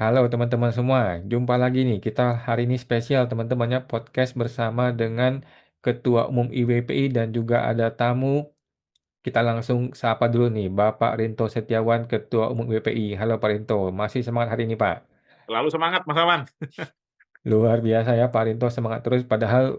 Halo teman-teman semua, jumpa lagi nih. Kita hari ini spesial teman-temannya podcast bersama dengan Ketua Umum IWPI dan juga ada tamu. Kita langsung sapa dulu nih, Bapak Rinto Setiawan, Ketua Umum IWPI. Halo Pak Rinto, masih semangat hari ini Pak? Selalu semangat, Mas Aman. Luar biasa ya Pak Rinto, semangat terus. Padahal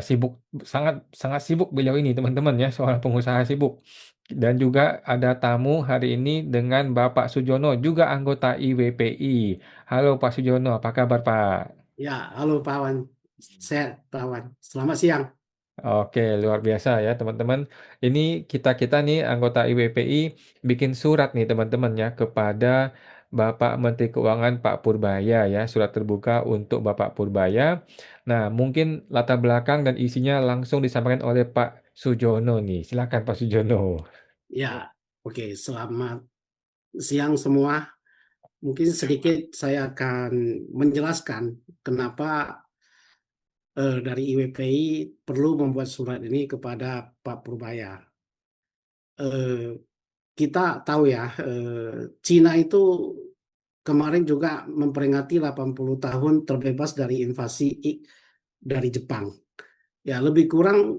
sibuk, sangat sangat sibuk beliau ini teman-teman ya, seorang pengusaha sibuk. Dan juga ada tamu hari ini dengan Bapak Sujono, juga anggota IWPI. Halo Pak Sujono, apa kabar Pak? Ya, halo Pak Wan. Sehat, Pak Wan. Selamat siang. Oke, luar biasa ya teman-teman. Ini kita nih anggota IWPI bikin surat nih teman-teman ya kepada Bapak Menteri Keuangan Pak Purbaya ya, surat terbuka untuk Bapak Purbaya. Nah, mungkin latar belakang dan isinya langsung disampaikan oleh Pak Sujono nih. Silakan Pak Sujono. Ya, oke. Selamat siang semua. Mungkin sedikit saya akan menjelaskan kenapa dari IWPI perlu membuat surat ini kepada Pak Purbaya. Eh, kita tahu ya, Cina itu kemarin juga memperingati 80 tahun terbebas dari invasi dari Jepang. Ya, lebih kurang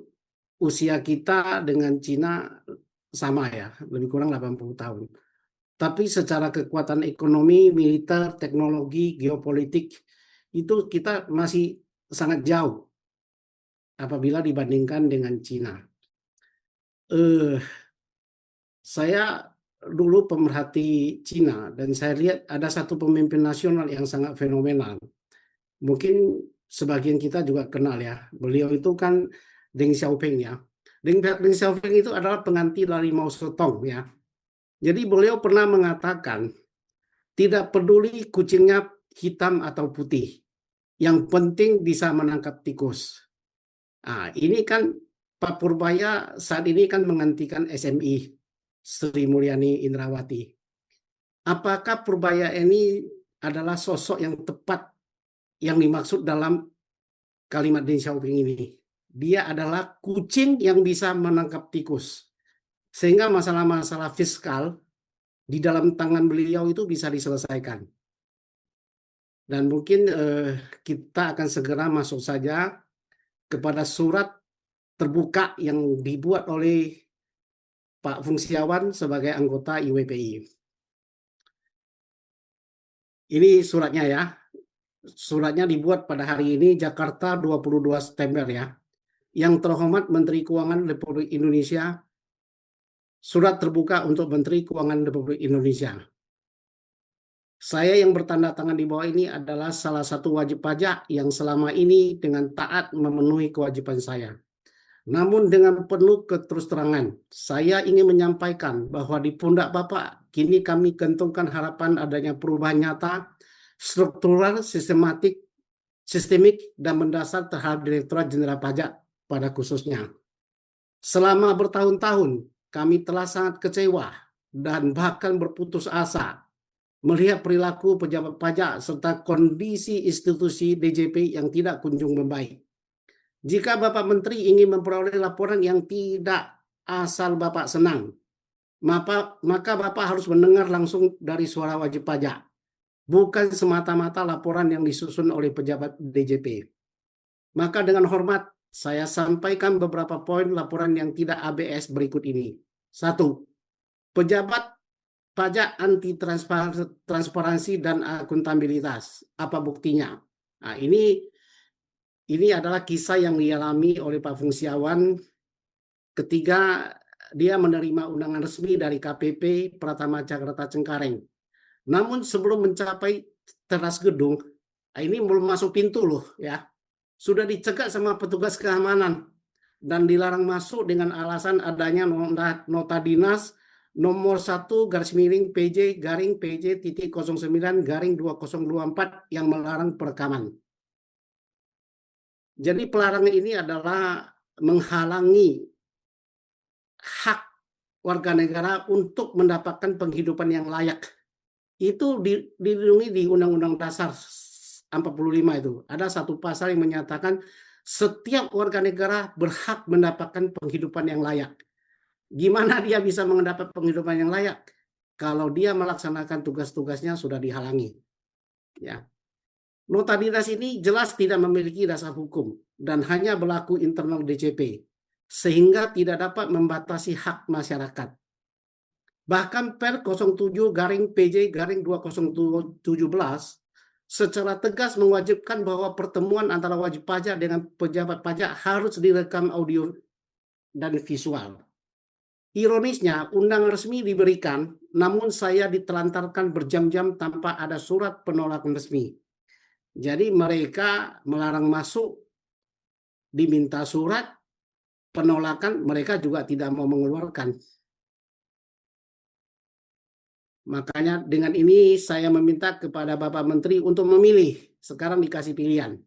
usia kita dengan Cina sama ya, lebih kurang 80 tahun. Tapi secara kekuatan ekonomi, militer, teknologi, geopolitik, itu kita masih sangat jauh apabila dibandingkan dengan Cina. Eh, saya dulu pemerhati Cina dan saya lihat ada satu pemimpin nasional yang sangat fenomenal. Mungkin sebagian kita juga kenal ya. Beliau itu kan Deng Xiaoping ya. Deng Xiaoping itu adalah pengganti dari Mao Zedong ya. Jadi beliau pernah mengatakan, tidak peduli kucingnya hitam atau putih, yang penting bisa menangkap tikus. Nah, ini kan Pak Purbaya saat ini kan menggantikan SMI, Sri Mulyani Indrawati. Apakah Purbaya ini adalah sosok yang tepat yang dimaksud dalam kalimat Deng Xiaoping ini? Dia adalah kucing yang bisa menangkap tikus. Sehingga masalah-masalah fiskal di dalam tangan beliau itu bisa diselesaikan. Dan mungkin kita akan segera masuk saja kepada surat terbuka yang dibuat oleh Pak Fungsiawan sebagai anggota IWPI. Ini suratnya ya. Suratnya dibuat pada hari ini Jakarta 22 September ya. Yang terhormat Menteri Keuangan Republik Indonesia, surat terbuka untuk Menteri Keuangan Republik Indonesia. Saya yang bertanda tangan di bawah ini adalah salah satu wajib pajak yang selama ini dengan taat memenuhi kewajiban saya. Namun dengan penuh keterus-terangan, saya ingin menyampaikan bahwa di pundak Bapak, kini kami gantungkan harapan adanya perubahan nyata, struktural, sistemik, dan mendasar terhadap Direktorat Jenderal Pajak pada khususnya. Selama bertahun-tahun, kami telah sangat kecewa dan bahkan berputus asa melihat perilaku pejabat pajak serta kondisi institusi DJP yang tidak kunjung membaik. Jika Bapak Menteri ingin memperoleh laporan yang tidak asal Bapak senang, maka Bapak harus mendengar langsung dari suara wajib pajak, bukan semata-mata laporan yang disusun oleh pejabat DJP. Maka dengan hormat, saya sampaikan beberapa poin laporan yang tidak ABS berikut ini. Satu, pejabat pajak anti transparansi dan akuntabilitas. Apa buktinya? Nah, ini adalah kisah yang dialami oleh Pak Fungsiawan ketika dia menerima undangan resmi dari KPP Pratama Jakarta Cengkareng. Namun sebelum mencapai teras gedung, ini belum masuk pintu loh ya, sudah dicegat sama petugas keamanan dan dilarang masuk dengan alasan adanya nota dinas nomor 1-PJ-PJ-09-2024 yang melarang perekaman. Jadi pelarangan ini adalah menghalangi hak warga negara untuk mendapatkan penghidupan yang layak. Itu dilindungi di Undang-Undang Dasar 45 itu. Ada satu pasal yang menyatakan setiap warga negara berhak mendapatkan penghidupan yang layak. Gimana dia bisa mendapat penghidupan yang layak kalau dia melaksanakan tugas-tugasnya sudah dihalangi? Ya. Nota dinas ini jelas tidak memiliki dasar hukum dan hanya berlaku internal DJP, sehingga tidak dapat membatasi hak masyarakat. Bahkan Per 07-PJ-2017 secara tegas mewajibkan bahwa pertemuan antara wajib pajak dengan pejabat pajak harus direkam audio dan visual. Ironisnya, undangan resmi diberikan, namun saya ditelantarkan berjam-jam tanpa ada surat penolakan resmi. Jadi mereka melarang masuk, diminta surat penolakan, mereka juga tidak mau mengeluarkan. Makanya dengan ini saya meminta kepada Bapak Menteri untuk memilih, sekarang dikasih pilihan.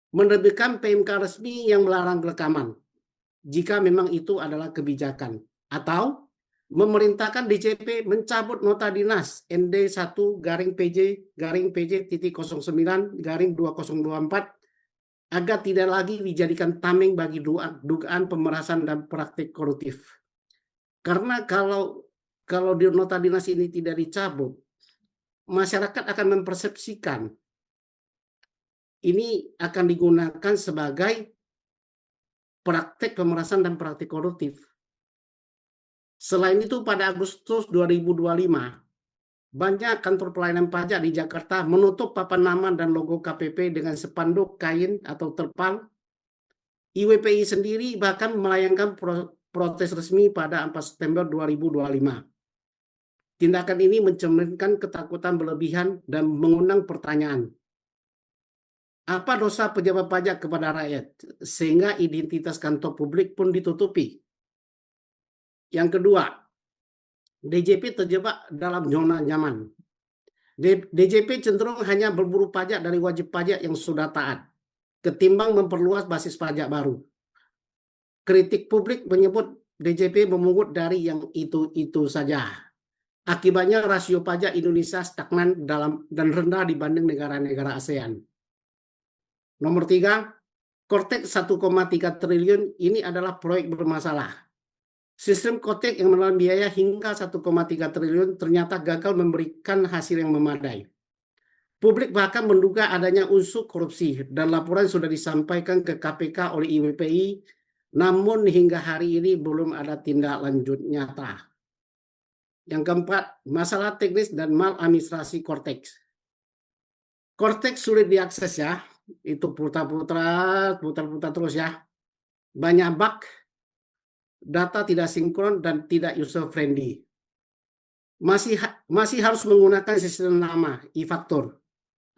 Menerbitkan PMK resmi yang melarang rekaman, jika memang itu adalah kebijakan. Atau memerintahkan DJP mencabut nota dinas ND1-PJ-PJ-09-2024 agar tidak lagi dijadikan tameng bagi dugaan pemerasan dan praktik koruptif. Karena kalau di nota dinas ini tidak dicabut, masyarakat akan mempersepsikan ini akan digunakan sebagai praktik pemerasan dan praktik koruptif. Selain itu, pada Agustus 2025, banyak kantor pelayanan pajak di Jakarta menutup papan nama dan logo KPP dengan spanduk kain atau terpal. IWPI sendiri bahkan melayangkan protes resmi pada 4 September 2025. Tindakan ini mencerminkan ketakutan berlebihan dan mengundang pertanyaan. Apa dosa pejabat pajak kepada rakyat sehingga identitas kantor publik pun ditutupi? Yang kedua, DJP terjebak dalam zona nyaman. DJP cenderung hanya berburu pajak dari wajib pajak yang sudah taat, ketimbang memperluas basis pajak baru. Kritik publik menyebut DJP memungut dari yang itu-itu saja. Akibatnya rasio pajak Indonesia stagnan dan rendah dibanding negara-negara ASEAN. Nomor 3, Kortek 1,3 triliun ini adalah proyek bermasalah. Sistem Kortek yang menelan biaya hingga 1,3 triliun ternyata gagal memberikan hasil yang memadai. Publik bahkan menduga adanya unsur korupsi dan laporan sudah disampaikan ke KPK oleh IWPI, namun hingga hari ini belum ada tindak lanjut nyata. Yang keempat, masalah teknis dan maladministrasi Kortek. Kortek sulit diakses ya, itu putar-putar terus ya. Banyak bug, data tidak sinkron dan tidak user friendly. Masih harus menggunakan sistem lama e-faktur.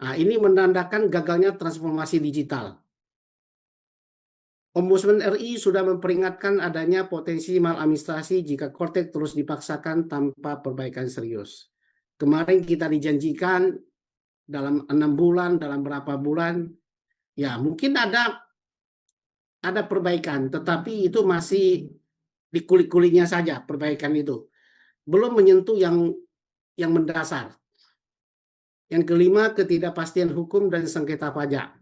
Nah, ini menandakan gagalnya transformasi digital. Ombudsman RI sudah memperingatkan adanya potensi maladministrasi jika Kortek terus dipaksakan tanpa perbaikan serius. Kemarin kita dijanjikan dalam 6 bulan, dalam berapa bulan, ya mungkin ada perbaikan, tetapi itu masih di kulit-kulitnya saja perbaikan itu. Belum menyentuh yang mendasar. Yang kelima, ketidakpastian hukum dan sengketa pajak.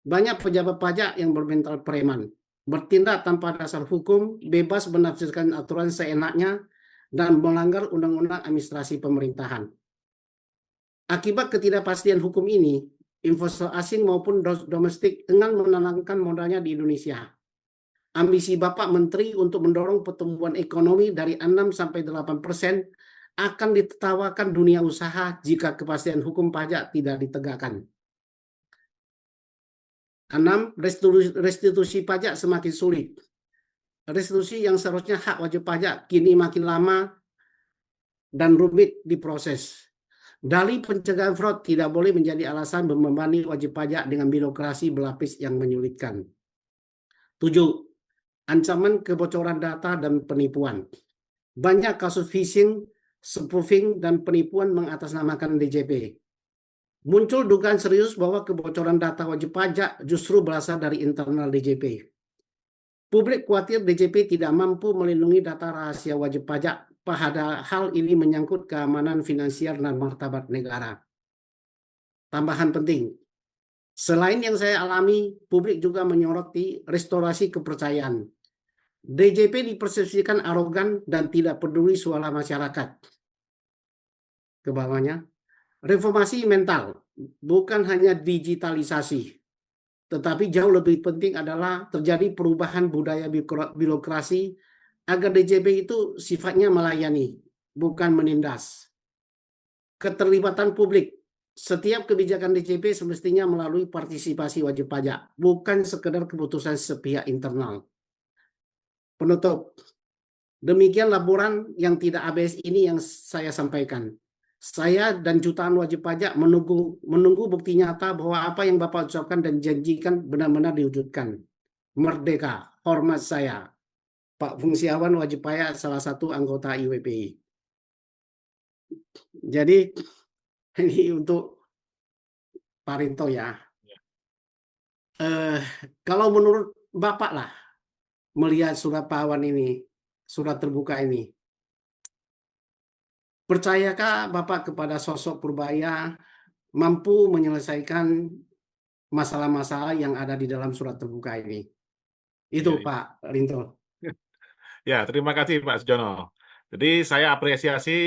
Banyak pejabat pajak yang bermental preman, bertindak tanpa dasar hukum, bebas menafsirkan aturan seenaknya, dan melanggar undang-undang administrasi pemerintahan. Akibat ketidakpastian hukum ini, investor asing maupun domestik enggan menanamkan modalnya di Indonesia. Ambisi Bapak Menteri untuk mendorong pertumbuhan ekonomi dari 6-8% akan ditertawakan dunia usaha jika kepastian hukum pajak tidak ditegakkan. 6. Restitusi pajak semakin sulit. Restitusi yang seharusnya hak wajib pajak kini makin lama dan rumit diproses. Dalih pencegahan fraud tidak boleh menjadi alasan membebani wajib pajak dengan birokrasi berlapis yang menyulitkan. 7. Ancaman kebocoran data dan penipuan. Banyak kasus phishing, spoofing, dan penipuan mengatasnamakan DJP. Muncul dugaan serius bahwa kebocoran data wajib pajak justru berasal dari internal DJP. Publik khawatir DJP tidak mampu melindungi data rahasia wajib pajak, padahal ini menyangkut keamanan finansial dan martabat negara. Tambahan penting, selain yang saya alami, publik juga menyoroti restorasi kepercayaan. DJP dipersepsikan arogan dan tidak peduli suara masyarakat. Ke bawahnya, reformasi mental. bukan hanya digitalisasi, tetapi jauh lebih penting adalah terjadi perubahan budaya birokrasi agar DJP itu sifatnya melayani, bukan menindas. Keterlibatan publik. Setiap kebijakan DJP semestinya melalui partisipasi wajib pajak, bukan sekedar keputusan sepihak internal. Penutup. Demikian laporan yang tidak ABS ini yang saya sampaikan. Saya dan jutaan wajib pajak menunggu bukti nyata bahwa apa yang Bapak ucapkan dan janjikan benar-benar diwujudkan. Merdeka, hormat saya. Pak Fungsiawan wajib pajak, salah satu anggota IWPI. Jadi ini untuk Pak Rinto ya. Kalau menurut Bapak lah, melihat surat Pak Awan ini, surat terbuka ini, percayakah Bapak kepada sosok Purbaya mampu menyelesaikan masalah-masalah yang ada di dalam surat terbuka ini? Itu Iya. Pak Rinto. Ya, terima kasih Pak Sujono. Jadi saya apresiasi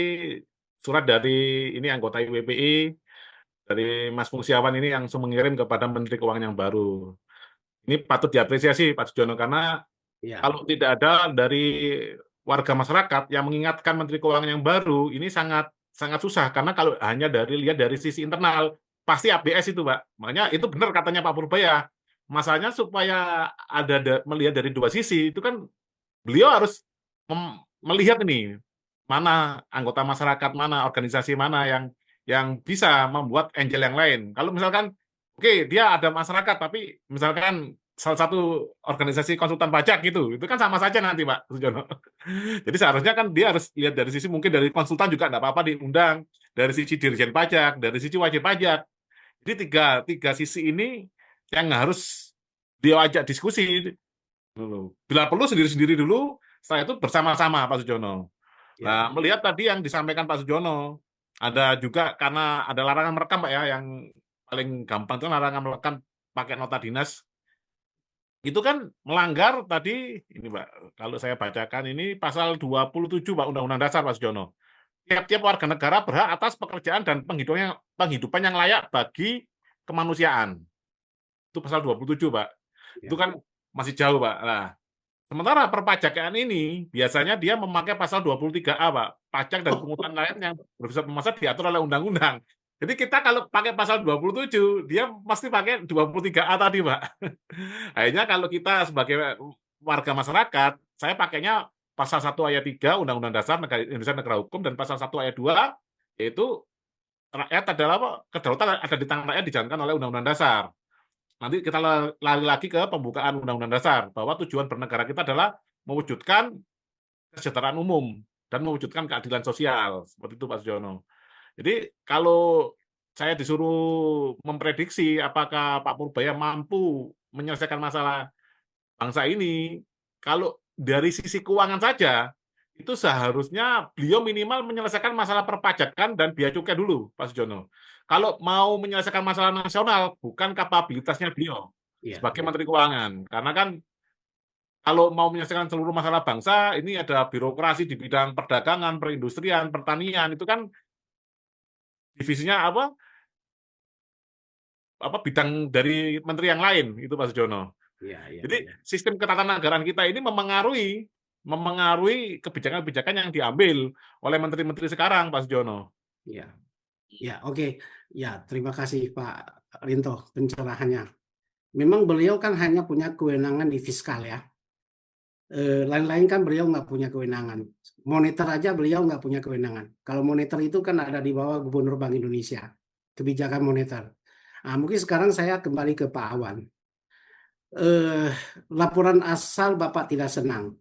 surat dari ini anggota IWPI, dari Mas Fungsiawan ini yang langsung mengirim kepada Menteri Keuangan yang baru. Ini patut diapresiasi Pak Sujono, karena Ya, kalau tidak ada dari warga masyarakat yang mengingatkan Menteri Keuangan yang baru, ini sangat sangat susah, karena kalau hanya lihat dari sisi internal, pasti ABS itu Pak. Makanya itu benar katanya Pak Purbaya. Masalahnya supaya melihat dari dua sisi, itu kan beliau harus melihat ini mana anggota masyarakat, mana organisasi mana yang bisa membuat angel yang lain. Kalau misalkan oke, dia ada masyarakat, tapi misalkan salah satu organisasi konsultan pajak gitu, itu kan sama saja nanti Pak Sujono. Jadi seharusnya kan dia harus lihat dari sisi, mungkin dari konsultan juga nggak apa-apa diundang, dari sisi dirjen pajak, dari sisi wajib pajak. Jadi tiga sisi ini yang harus dia ajak diskusi dulu. Bila perlu sendiri-sendiri dulu, setelah itu bersama-sama Pak Sujono. ya, Nah, melihat tadi yang disampaikan Pak Sujono, ada juga karena ada larangan merekam Pak ya, yang paling gampang itu larangan merekam pakai nota dinas. Itu kan melanggar tadi, ini Pak, kalau saya bacakan ini pasal 27 Pak Undang-Undang Dasar Pak Sujono. Tiap-tiap warga negara berhak atas pekerjaan dan penghidupan yang layak bagi kemanusiaan. Itu pasal 27 Pak. ya, Itu kan masih jauh Pak. Nah, sementara perpajakan ini biasanya dia memakai pasal 23A, Pak. Pajak dan pungutan lain yang bersifat memaksa diatur oleh undang-undang. Jadi kita kalau pakai pasal 27, dia pasti pakai 23A tadi, Pak. Akhirnya kalau kita sebagai warga masyarakat, saya pakainya pasal 1 ayat 3 Undang-Undang Dasar Indonesia Negara Hukum, dan pasal 1 ayat 2, yaitu rakyat adalah apa? Kedaulatan ada di tangan rakyat dijalankan oleh Undang-Undang Dasar. Nanti kita lari lagi ke pembukaan Undang-Undang Dasar, bahwa tujuan bernegara kita adalah mewujudkan kesejahteraan umum dan mewujudkan keadilan sosial. Seperti itu Pak Sujono. Jadi kalau saya disuruh memprediksi apakah Pak Purbaya mampu menyelesaikan masalah bangsa ini, kalau dari sisi keuangan saja, itu seharusnya beliau minimal menyelesaikan masalah perpajakan dan biaya cukai dulu, Pak Sujono. Kalau mau menyelesaikan masalah nasional, bukan kapabilitasnya beliau ya, sebagai ya. Menteri Keuangan. Karena kan kalau mau menyelesaikan seluruh masalah bangsa, ini ada birokrasi di bidang perdagangan, perindustrian, pertanian, itu kan divisinya apa bidang dari menteri yang lain, itu Pak Sujono. Ya, ya, Jadi ya. sistem ketatanegaraan kita ini memengaruhi kebijakan-kebijakan yang diambil oleh menteri-menteri sekarang, Pak Sujono. Ya, ya, oke. Ya, terima kasih Pak Rinto pencerahannya. Memang beliau kan hanya punya kewenangan di fiskal ya. Lain-lain kan beliau nggak punya kewenangan. Moneter aja beliau nggak punya kewenangan. Kalau moneter itu kan ada di bawah Gubernur Bank Indonesia, kebijakan moneter. Nah, mungkin sekarang saya kembali ke Pak Awan. Laporan asal Bapak tidak senang.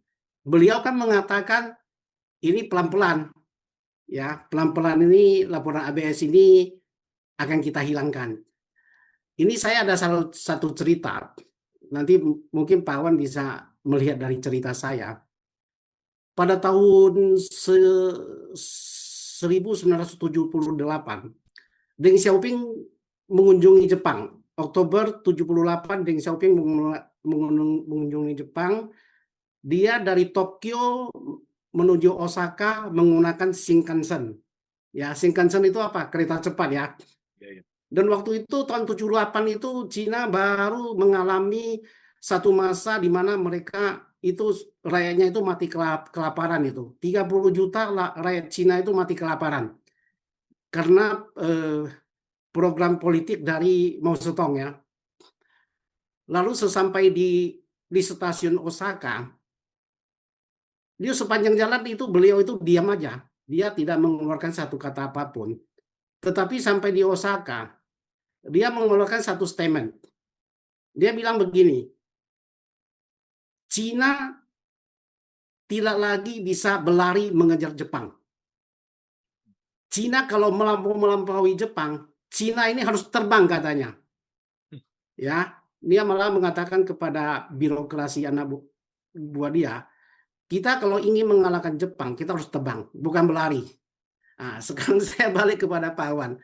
Beliau kan mengatakan ini pelan-pelan, ya pelan-pelan ini laporan ABS ini akan kita hilangkan. Ini saya ada satu cerita. Nanti mungkin Pak Awan bisa melihat dari cerita saya. Pada tahun 1978, Deng Xiaoping mengunjungi Jepang. Oktober 78, Deng Xiaoping mengunjungi Jepang. Dia dari Tokyo menuju Osaka menggunakan Shinkansen. Ya, Shinkansen itu apa? Kereta cepat ya. Dan waktu itu tahun 78 itu Cina baru mengalami satu masa di mana mereka itu rakyatnya itu mati kelaparan itu. 30 juta rakyat Cina itu mati kelaparan karena program politik dari Mao Zedong ya. Lalu sesampai di stasiun Osaka, dia sepanjang jalan itu beliau itu diam aja. Dia tidak mengeluarkan satu kata apapun. Tetapi sampai di Osaka, dia mengeluarkan satu statement. Dia bilang begini, Cina tidak lagi bisa berlari mengejar Jepang. Cina kalau melampaui Jepang, Cina ini harus terbang katanya. Ya, dia malah mengatakan kepada birokrasi anak buah dia, kita kalau ingin mengalahkan Jepang, kita harus terbang, bukan berlari. Nah, sekarang saya balik kepada Pak Wan.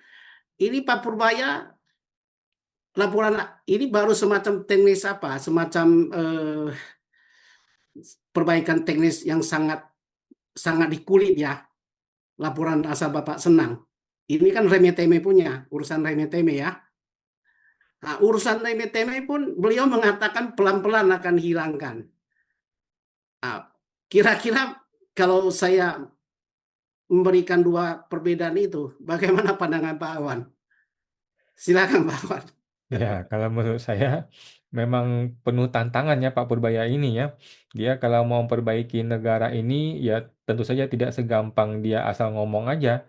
Ini Pak Purbaya, laporan ini baru semacam teknis apa? Semacam perbaikan teknis yang sangat sangat dikulik ya. Laporan asal Bapak senang. Ini kan remeh-temeh punya, urusan remeh-temeh ya. Nah, urusan remeh-temeh pun beliau mengatakan pelan-pelan akan hilangkan. Nah, kira-kira kalau saya memberikan dua perbedaan itu, bagaimana pandangan Pak Awan? Silakan Pak Awan. Ya, kalau menurut saya memang penuh tantangan ya Pak Purbaya ini ya. Dia kalau mau memperbaiki negara ini ya tentu saja tidak segampang dia asal ngomong aja.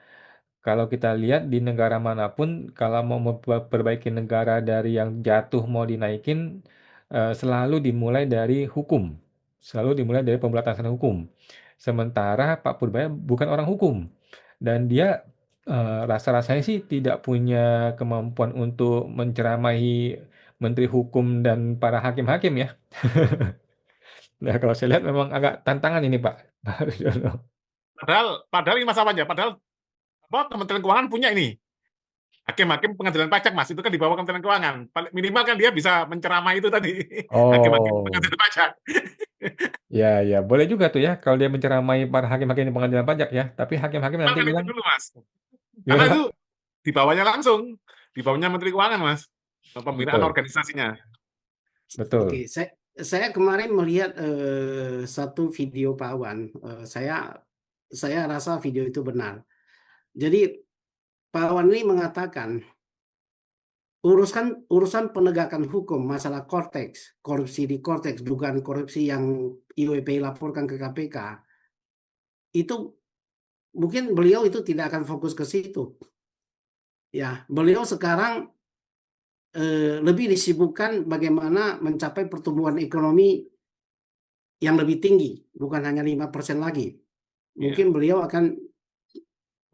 Kalau kita lihat di negara manapun, kalau mau memperbaiki negara dari yang jatuh mau dinaikin, selalu dimulai dari hukum. Selalu dimulai dari pemberantasan hukum. Sementara Pak Purbaya bukan orang hukum. Dan dia rasa-rasanya sih tidak punya kemampuan untuk menceramahi Menteri Hukum dan para hakim-hakim ya. Nah, kalau saya lihat memang agak tantangan ini Pak. Pak Rudolf. Padahal ini masalahnya. Padahal Kementerian Keuangan punya ini hakim-hakim pengadilan pajak, Mas. Itu kan di bawah Kementerian Keuangan. Minimal kan dia bisa menceramai itu tadi. Hakim-hakim Oh, pengadilan pajak. ya, boleh juga tuh ya kalau dia menceramai para hakim-hakim di pengadilan pajak ya. Tapi hakim-hakim nanti Kan itu bilang, dulu, Mas. Karena gimana itu Pak? di bawahnya langsung. Di bawahnya Menteri Keuangan, Mas. Pembinaan Betul, organisasinya. betul. Oke, saya kemarin melihat satu video Pak Awan. Saya rasa video itu benar. Jadi Pak Awan ini mengatakan urusan penegakan hukum masalah Kortex, korupsi di Kortex, dugaan korupsi yang IWP laporkan ke KPK, itu mungkin beliau itu tidak akan fokus ke situ. Ya, beliau sekarang lebih disibukkan bagaimana mencapai pertumbuhan ekonomi yang lebih tinggi, bukan hanya 5% lagi. Iya. Mungkin beliau akan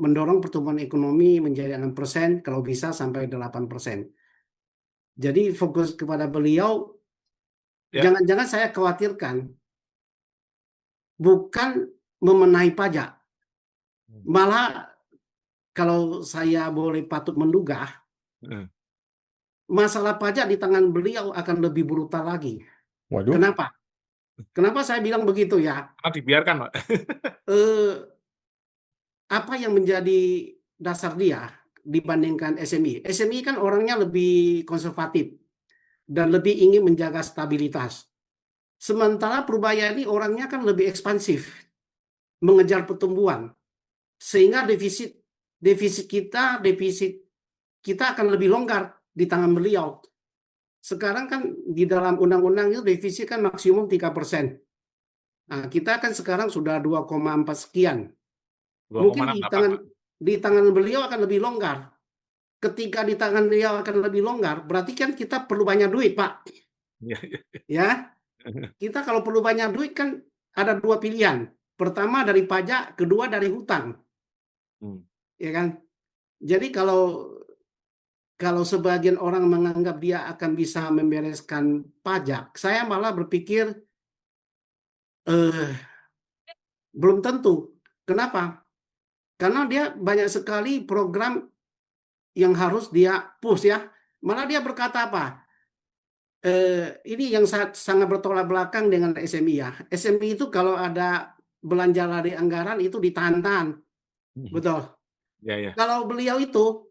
mendorong pertumbuhan ekonomi menjadi 6%, kalau bisa sampai 8%. Jadi fokus kepada beliau, Ya. jangan-jangan saya khawatirkan bukan memenahi pajak, malah kalau saya boleh patut menduga, Hmm. masalah pajak di tangan beliau akan lebih brutal lagi. Waduh, Kenapa? Kenapa saya bilang begitu ya? Karena dibiarkan, Pak. Eh, apa yang menjadi dasar dia dibandingkan SMI? SMI kan orangnya lebih konservatif dan lebih ingin menjaga stabilitas. Sementara Purbaya ini orangnya kan lebih ekspansif, mengejar pertumbuhan, sehingga defisit kita akan lebih longgar di tangan beliau. Sekarang kan di dalam undang-undang itu defisit kan maksimum 3%. Nah, kita kan sekarang sudah 2,4 sekian. Mungkin 2,68, Pak. di tangan beliau akan lebih longgar. Ketika di tangan beliau akan lebih longgar, berarti kan kita perlu banyak duit, Pak. Iya, iya. Ya, kita kalau perlu banyak duit kan ada dua pilihan. Pertama dari pajak, kedua dari hutang, Hmm. ya kan? Jadi kalau sebagian orang menganggap dia akan bisa membereskan pajak, saya malah berpikir belum tentu. Kenapa? Karena dia banyak sekali program yang harus dia push ya. Malah dia berkata apa? Ini yang sangat bertolak belakang dengan SMI ya. SMI itu kalau ada belanja lari anggaran itu ditahan-tahan. Betul. Ya, ya. Kalau beliau itu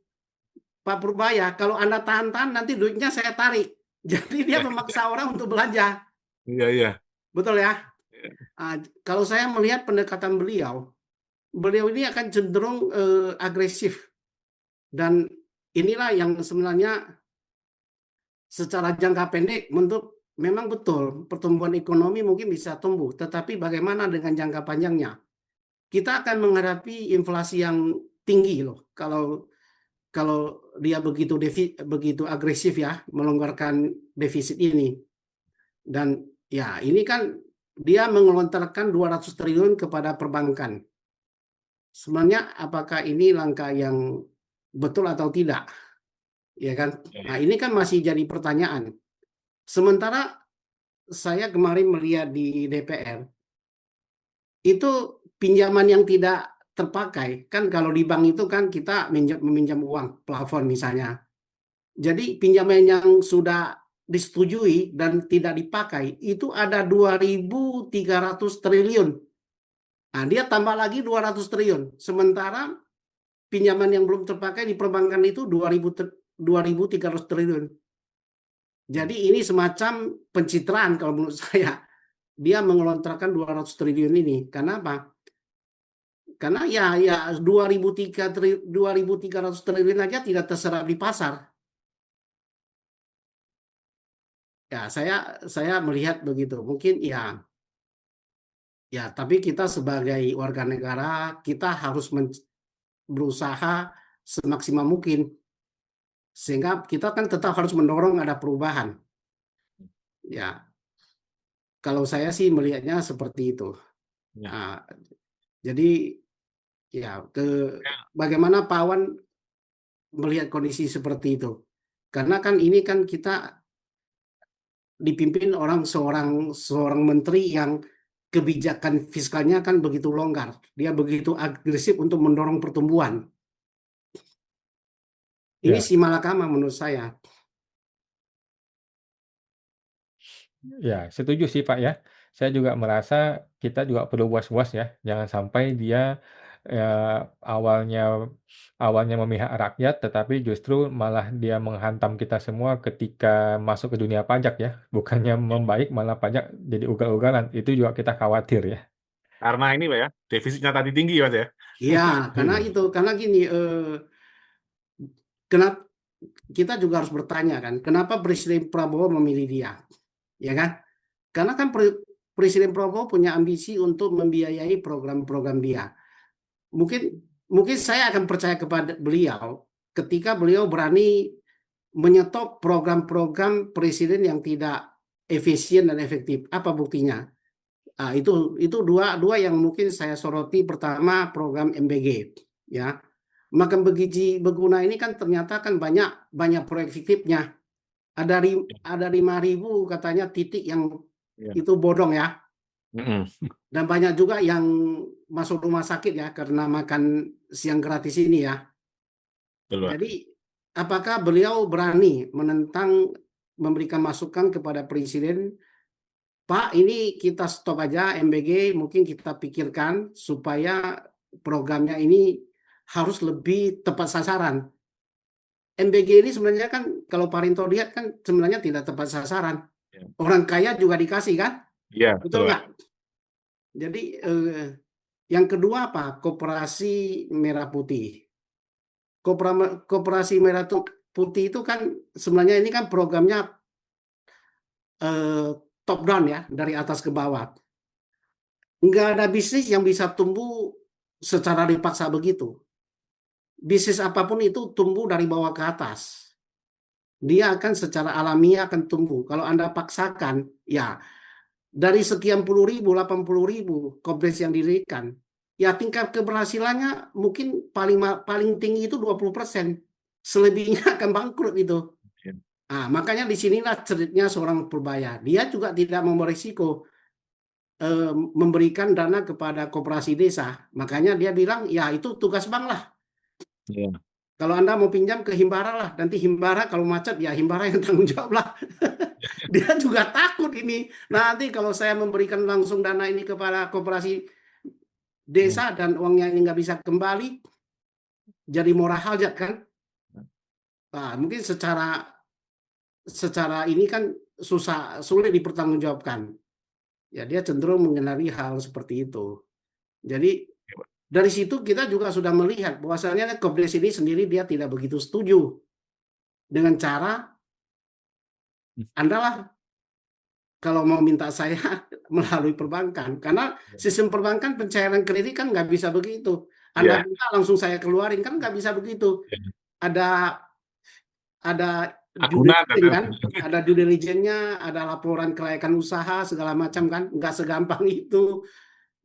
Pak Purbaya, kalau Anda tahan-tahan nanti duitnya saya tarik. Jadi dia memaksa orang untuk belanja. Iya, iya. Betul ya? Kalau saya melihat pendekatan beliau ini akan cenderung agresif. Dan inilah yang sebenarnya secara jangka pendek memang betul pertumbuhan ekonomi mungkin bisa tumbuh, tetapi bagaimana dengan jangka panjangnya? Kita akan menghadapi inflasi yang tinggi loh kalau dia begitu agresif ya melonggarkan defisit ini. Dan ya ini kan dia mengelontarkan 200 triliun kepada perbankan. Sebenarnya apakah ini langkah yang betul atau tidak? Ya kan? Nah, ini kan masih jadi pertanyaan. Sementara saya kemarin melihat di DPR, itu pinjaman yang tidak terpakai. Kan kalau di bank itu kan kita meminjam uang, plafon misalnya. Jadi pinjaman yang sudah disetujui dan tidak dipakai, itu ada 2.300 triliun. Nah, dia tambah lagi 200 triliun. Sementara pinjaman yang belum terpakai di perbankan itu 2.300 triliun. Jadi ini semacam pencitraan kalau menurut saya. Dia mengelontarkan 200 triliun ini. Kenapa? Karena ya 2.300 triliun aja tidak terserap di pasar. Ya, saya melihat begitu. Mungkin ya tapi kita sebagai warga negara kita harus berusaha semaksimal mungkin sehingga kita kan tetap harus mendorong ada perubahan. Ya, kalau saya sih melihatnya seperti itu. Ya. Nah, jadi ya bagaimana Pak Wan melihat kondisi seperti itu? Karena kan ini kan kita dipimpin seorang menteri yang kebijakan fiskalnya kan begitu longgar. Dia begitu agresif untuk mendorong pertumbuhan. Ini Ya. si malakama menurut saya. Ya, setuju sih Pak ya. Saya juga merasa kita juga perlu was-was ya. Jangan sampai dia awalnya awalnya memihak rakyat, tetapi justru malah dia menghantam kita semua ketika masuk ke dunia pajak ya. Bukannya membaik, malah pajak jadi ugal-ugalan. Itu juga kita khawatir ya. Karena ini Pak ya, defisitnya tadi tinggi Mas ya. Iya, karena gini, kenapa kita juga harus bertanya kan, kenapa Presiden Prabowo memilih dia, ya kan? Karena kan Presiden Prabowo punya ambisi untuk membiayai program-program dia. Mungkin saya akan percaya kepada beliau ketika beliau berani menyetop program-program presiden yang tidak efisien dan efektif. Apa buktinya? Itu dua yang mungkin saya soroti. Pertama, program MBG, ya. Makan Begiji Beguna ini kan ternyata kan banyak proyek fiktifnya. Ada 5.000 katanya titik yang itu bodong ya. Dan banyak juga yang masuk rumah sakit ya karena makan siang gratis ini ya. Jadi apakah beliau berani menentang, memberikan masukan kepada presiden, Pak, ini kita stop aja MBG, mungkin kita pikirkan supaya programnya ini harus lebih tepat sasaran. MBG ini sebenarnya kan kalau Pak Rinto lihat kan sebenarnya tidak tepat sasaran. Orang kaya juga dikasih kan? Iya, Betul nggak? Jadi yang kedua apa? Koperasi Merah Putih. Koperasi Merah Putih itu kan sebenarnya ini kan programnya top down ya, dari atas ke bawah. Nggak ada bisnis yang bisa tumbuh secara dipaksa begitu. Bisnis apapun itu tumbuh dari bawah ke atas. Dia akan secara alamiah akan tumbuh. Kalau Anda paksakan, ya dari sekian 80.000 koperasi yang didirikan, ya tingkat keberhasilannya mungkin paling tinggi itu 20%. Selebihnya akan bangkrut itu. Makanya disinilah ceritanya seorang Purbaya. Dia juga tidak mau berisiko memberikan dana kepada koperasi desa. Makanya dia bilang, ya itu tugas bank lah. Kalau Anda mau pinjam ke Himbara lah, nanti Himbara kalau macet ya Himbara yang tanggung jawab lah. Dia juga takut ini. Nanti kalau saya memberikan langsung dana ini kepada koperasi desa dan uangnya ini nggak bisa kembali, jadi murah hajat kan. mungkin secara ini kan sulit dipertanggungjawabkan. Ya, dia cenderung mengenali hal seperti itu. Jadi dari situ kita juga sudah melihat bahwasannya Kopdes ini sendiri dia tidak begitu setuju dengan cara Anda lah kalau mau minta saya melalui perbankan, karena sistem perbankan pencairan kredit kan nggak bisa begitu. Anda Iya. minta langsung saya keluarin kan nggak bisa begitu. Ada due Agunan dan diligence kan, ada due diligence-nya, ada laporan kelayakan usaha segala macam kan, nggak segampang itu.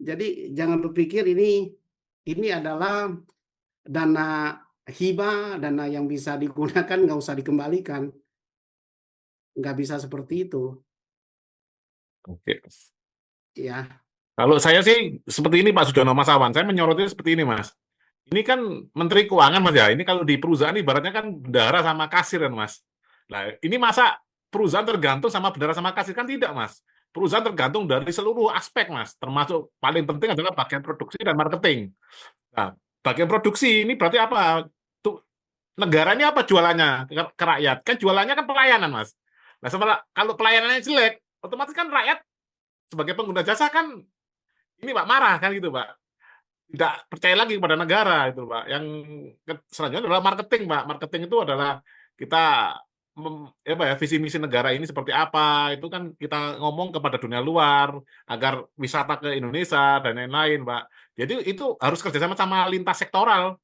Jadi jangan berpikir ini adalah dana hibah, dana yang bisa digunakan nggak usah dikembalikan, nggak bisa seperti itu, Oke. ya. Kalau saya sih seperti ini Pak Sudono Mas Awan, saya menyorotnya seperti ini Mas. Ini kan Menteri Keuangan Mas ya, ini kalau di perusahaan ibaratnya kan bendahara sama kasir kan Mas. Nah ini masa perusahaan tergantung sama bendahara sama kasir kan tidak Mas. Perusahaan tergantung dari seluruh aspek Mas, termasuk paling penting adalah bagian produksi dan marketing. Nah, bagian produksi ini berarti apa? Tuh, negaranya apa jualannya ke rakyat? Kan jualannya kan pelayanan Mas. Nah, kalau pelayanannya jelek, otomatis kan rakyat sebagai pengguna jasa kan ini Pak marah kan gitu Pak, tidak percaya lagi kepada negara itu Pak. Yang selanjutnya adalah marketing Pak. Marketing itu adalah kita visi misi negara ini seperti apa, itu kan kita ngomong kepada dunia luar agar wisata ke Indonesia dan lain-lain Pak. Jadi itu harus kerjasama sama lintas sektoral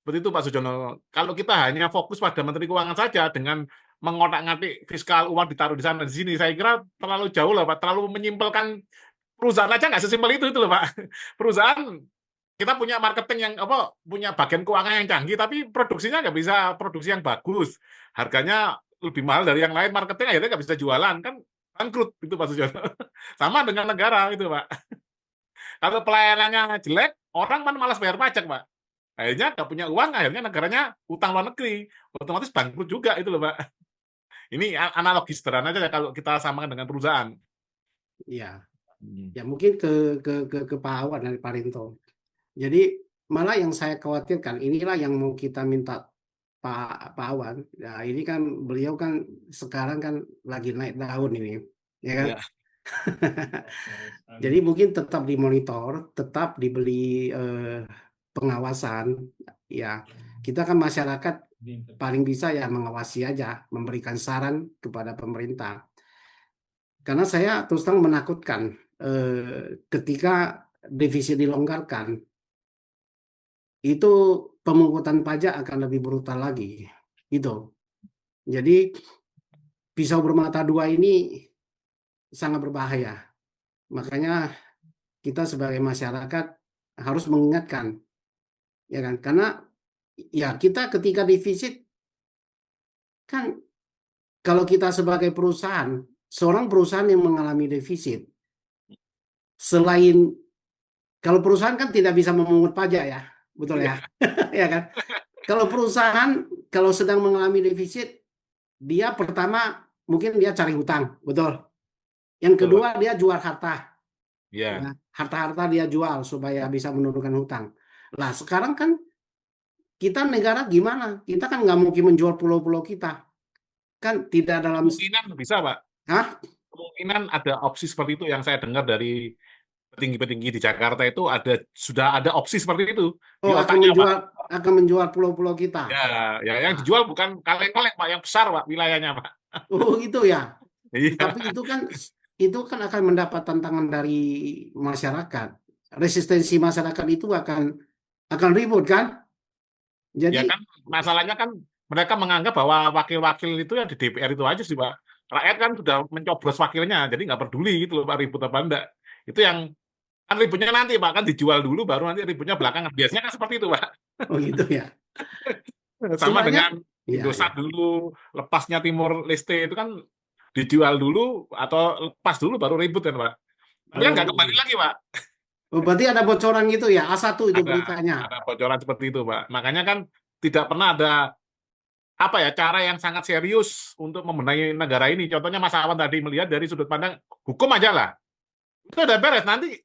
seperti itu Pak Sujono. Kalau kita hanya fokus pada Menteri Keuangan saja dengan mengotak-ngatik fiskal uang ditaruh di sana di sini, saya kira terlalu jauh lah Pak, terlalu menyimpelkan. Perusahaan aja nggak sesimpel itu loh Pak. Perusahaan kita punya marketing yang punya bagian keuangan yang canggih, tapi produksinya nggak bisa produksi yang bagus. Harganya lebih mahal dari yang lain, marketing akhirnya nggak bisa jualan kan bangkrut itu Pak Sujono. Sama dengan negara itu Pak. Kalau pelayanannya jelek, orang kan malas bayar pajak Pak. Akhirnya nggak punya uang, akhirnya negaranya utang luar negeri, otomatis bangkrut juga itu loh Pak. Ini analogi sederhana aja kalau kita samakan dengan perusahaan. Ya, Hmm. ya mungkin ke Pak Awan dari Pak Rinto. Jadi malah yang saya khawatirkan inilah yang mau kita minta Pak Awan. Ya ini kan beliau kan sekarang kan lagi naik daun ini, ya kan? Ya. Jadi mungkin tetap dimonitor, tetap diberi pengawasan. Ya, kita kan masyarakat paling bisa ya mengawasi aja, memberikan saran kepada pemerintah. Karena saya terus terang menakutkan ketika defisit dilonggarkan, itu pemungutan pajak akan lebih brutal lagi, gitu. Jadi pisau bermata dua ini sangat berbahaya. Makanya kita sebagai masyarakat harus mengingatkan, ya kan? Karena ya kita ketika defisit kan kalau kita sebagai perusahaan, seorang perusahaan yang mengalami defisit, selain kalau perusahaan kan tidak bisa memungut pajak ya, betul ya, ya kan? Kalau perusahaan kalau sedang mengalami defisit, dia pertama mungkin dia cari hutang, betul. Yang Betul, Pak. kedua dia jual harta, Ya. ya. Harta-harta dia jual supaya bisa menurunkan hutang. Lah sekarang kan kita negara gimana? Kita kan nggak mungkin menjual pulau-pulau kita, kan tidak dalam, Kemungkinan bisa, Pak. hah? Kemungkinan ada opsi seperti itu yang saya dengar dari petinggi-petinggi di Jakarta itu sudah ada opsi seperti itu di Oh otaknya, Pak. akan menjual pulau-pulau kita. Ya, ya yang Nah, dijual bukan kaleng-kaleng, Pak, yang besar, Pak, wilayahnya, Pak. oh gitu ya. Iya. Tapi itu kan akan mendapat tantangan dari masyarakat. Resistensi masyarakat itu akan ribut kan? Ya Jadi kan masalahnya kan mereka menganggap bahwa wakil-wakil itu yang di DPR itu aja sih, Pak. Rakyat kan sudah mencoblos wakilnya, jadi nggak peduli gitu loh, Pak, ribut apa enggak. Itu yang kan ributnya nanti, Pak, kan dijual dulu baru nanti ributnya belakangan. Biasanya kan seperti itu, Pak. oh gitu ya. Sama Sebenarnya dengan ya ya. Indosat dulu, lepasnya Timor Leste itu kan dijual dulu atau lepas dulu baru ribut kan, Pak. Tapi kan Oh, nggak kembali lagi, Pak. oh, berarti ada bocoran gitu ya. A1 itu Ada beritanya. ada bocoran seperti itu, Pak. Makanya kan tidak pernah ada apa ya cara yang sangat serius untuk membenahi negara ini. Contohnya Mas Awan tadi melihat dari sudut pandang hukum aja lah. Itu udah beres nanti.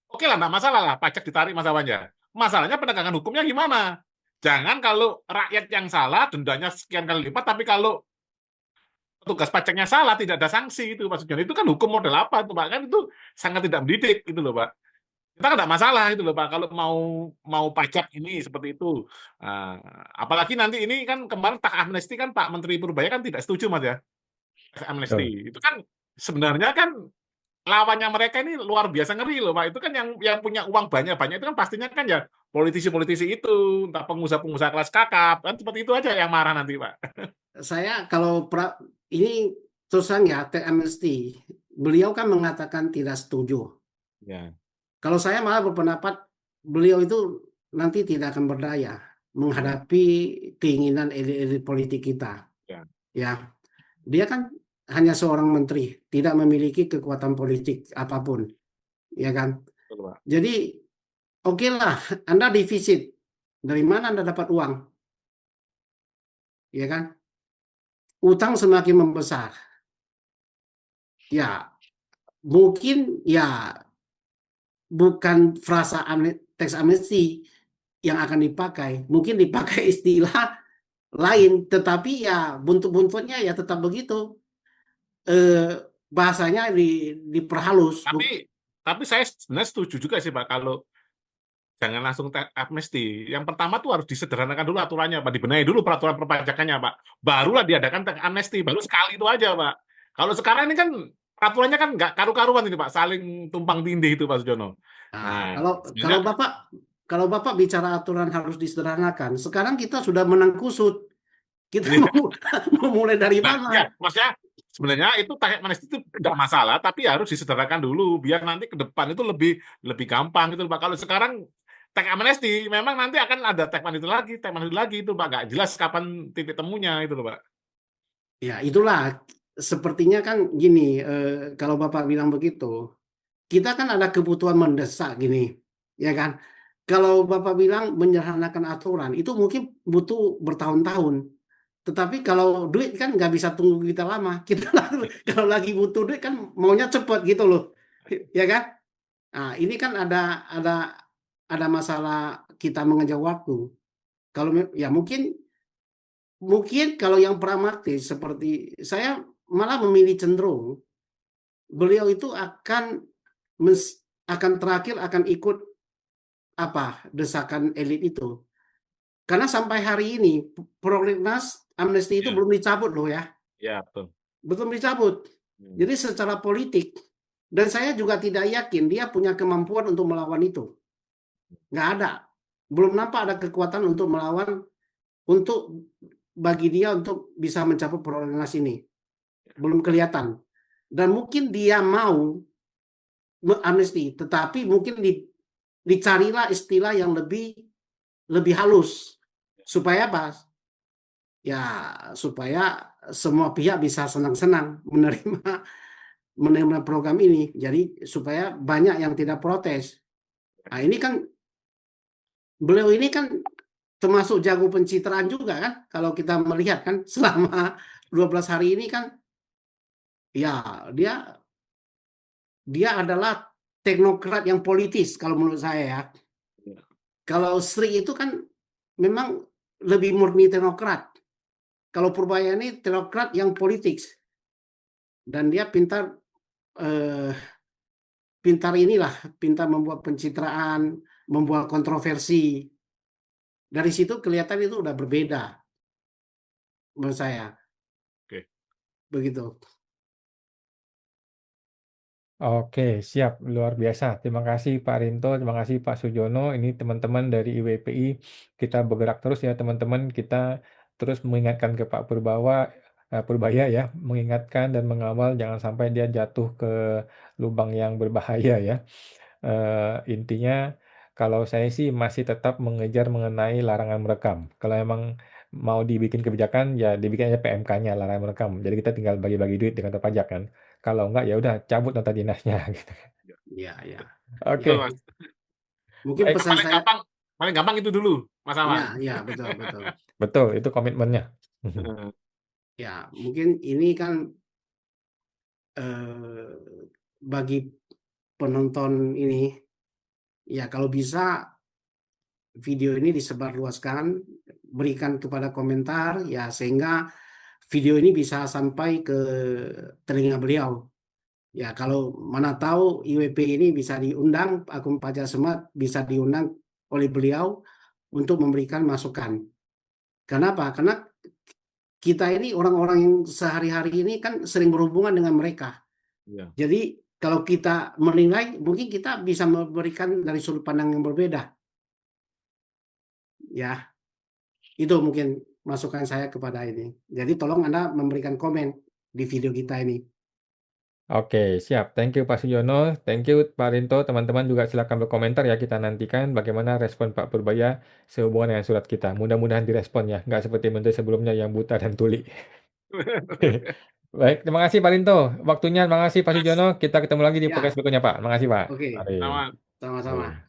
Oke lah, nggak masalah lah pajak ditarik Mas Awan ya. Masalahnya penegakan hukumnya gimana? Jangan kalau rakyat yang salah dendanya sekian kali lipat, tapi kalau petugas pajaknya salah tidak ada sanksi itu Pak Sugiono. Itu kan hukum model apa itu Pak? Kan itu sangat tidak mendidik gitu loh Pak. Kita kan tidak masalah itu loh Pak kalau mau mau pajak ini seperti itu. Nah, apalagi nanti ini kan kemarin tax amnesty kan Pak Menteri Purbaya kan tidak setuju Mas ya. Tax Betul. amnesty. Itu kan sebenarnya kan lawannya mereka ini luar biasa ngeri loh Pak. Itu kan yang punya uang banyak-banyak itu kan pastinya kan ya politisi-politisi itu, entah pengusaha-pengusaha kelas kakap, kan seperti itu aja yang marah nanti Pak. Saya kalau ini terus terang ya, teks amnesty, beliau kan mengatakan tidak setuju. Ya, Kalau saya malah berpendapat beliau itu nanti tidak akan berdaya ya, menghadapi keinginan elit-elit politik kita. ya. Ya, dia kan hanya seorang menteri, tidak memiliki kekuatan politik apapun, ya kan? Betul, Pak. Jadi oke lah, Anda defisit. Dari mana Anda dapat uang? Ya kan? Utang semakin membesar. Ya, mungkin ya bukan frasa teks amnesti yang akan dipakai. Mungkin dipakai istilah lain, tetapi ya buntut-buntutnya ya tetap begitu. Bahasanya diperhalus. Tapi saya sebenarnya setuju juga sih Pak kalau jangan langsung amnesti. Yang pertama tuh harus disederhanakan dulu aturannya, Pak. Dibenahi dulu peraturan perpajakannya, Pak. Barulah diadakan tax amnesti. Baru sekali itu aja, Pak. Kalau sekarang ini kan peraturannya kan nggak karu-karuan ini, Pak. Saling tumpang tindih itu, Pak Sujono. Nah, Nah, kalau sebenarnya Bapak bicara aturan harus disederhanakan, sekarang kita sudah menang kusut. Kita ini, mau mulai dari nah, ya, mana? maksudnya sebenarnya itu tax amnesti itu nggak masalah, tapi harus disederhanakan dulu biar nanti ke depan itu lebih lebih gampang gitu, Pak. Kalau sekarang tax amnesti memang nanti akan ada tax amnesti lagi itu, Pak. Nggak jelas kapan titik temunya itu, Pak. Ya, itulah sepertinya kan gini, kalau Bapak bilang begitu, kita kan ada kebutuhan mendesak gini, ya kan? Kalau Bapak bilang menyederhanakan aturan, itu mungkin butuh bertahun-tahun. Tetapi kalau duit kan nggak bisa tunggu kita lama. Kita kalau lagi butuh duit kan maunya cepet gitu loh, ya kan? Nah, ini kan ada masalah kita mengejar waktu. Kalau ya mungkin kalau yang pragmatis seperti saya malah memilih cenderung beliau itu akan terakhir akan ikut apa desakan elit itu. Karena sampai hari ini prolegnas amnesti itu Ya, belum dicabut loh ya, ya betul. belum dicabut. Hmm. Jadi secara politik dan saya juga tidak yakin dia punya kemampuan untuk melawan itu. Nggak ada. Belum nampak ada kekuatan untuk melawan untuk bagi dia untuk bisa mencapai prolegnas ini. Belum kelihatan. Dan mungkin dia mau amnesti, tetapi mungkin dicarilah istilah yang lebih halus supaya apa? Ya supaya semua pihak bisa senang-senang menerima program ini. Jadi supaya banyak yang tidak protes. Nah, ini kan beliau ini kan termasuk jago pencitraan juga kan kalau kita melihat kan selama 12 hari ini kan ya dia adalah teknokrat yang politis kalau menurut saya ya. Ya. Kalau Sri itu kan memang lebih murni teknokrat. Kalau Purbaya ini teknokrat yang politik dan dia eh, pintar membuat pencitraan, membuat kontroversi. Dari situ kelihatan itu udah berbeda menurut saya. Oke. Begitu. Oke, siap. Luar biasa. Terima kasih Pak Rinto, terima kasih Pak Sujono. Ini teman-teman dari IWPI, kita bergerak terus ya teman-teman. Kita terus mengingatkan ke Pak Purbaya ya, mengingatkan dan mengawal jangan sampai dia jatuh ke lubang yang berbahaya ya. Intinya kalau saya sih masih tetap mengejar mengenai larangan merekam. Kalau emang mau dibikin kebijakan ya dibikin aja PMK-nya larangan merekam. Jadi kita tinggal bagi-bagi duit di kantor pajak kan. Kalau enggak ya udah cabut nota dinasnya gitu. Ya, ya. Betul, Oke, Mas. Mungkin baik. pesan saya, Paling gampang itu dulu, Mas ya, Awan. ya, betul, betul. Betul, itu komitmennya. Ya, mungkin ini kan bagi penonton ini, ya kalau bisa video ini disebarluaskan, berikan kepada komentar ya, sehingga video ini bisa sampai ke telinga beliau. Ya, kalau mana tahu IWP ini bisa diundang, akun Pajak Smart bisa diundang oleh beliau untuk memberikan masukan. Kenapa? Karena kita ini orang-orang yang sehari-hari ini kan sering berhubungan dengan mereka. Iya. Jadi kalau kita menilai, mungkin kita bisa memberikan dari sudut pandang yang berbeda. Ya, itu mungkin masukan saya kepada ini. Jadi tolong Anda memberikan komen di video kita ini. Oke, siap. Thank you Pak Sujono, thank you Pak Rinto. Teman-teman juga silakan berkomentar ya. Kita nantikan bagaimana respon Pak Purbaya sehubungan dengan surat kita. Mudah-mudahan direspon ya, nggak seperti menteri sebelumnya yang buta dan tuli. Baik, terima kasih Pak Rinto. Waktunya, terima kasih Pak Mas, Sujono. Kita ketemu lagi di Ya, podcast berikutnya Pak. Terima kasih Pak. oke, Mari. sama. sama-sama. Mari.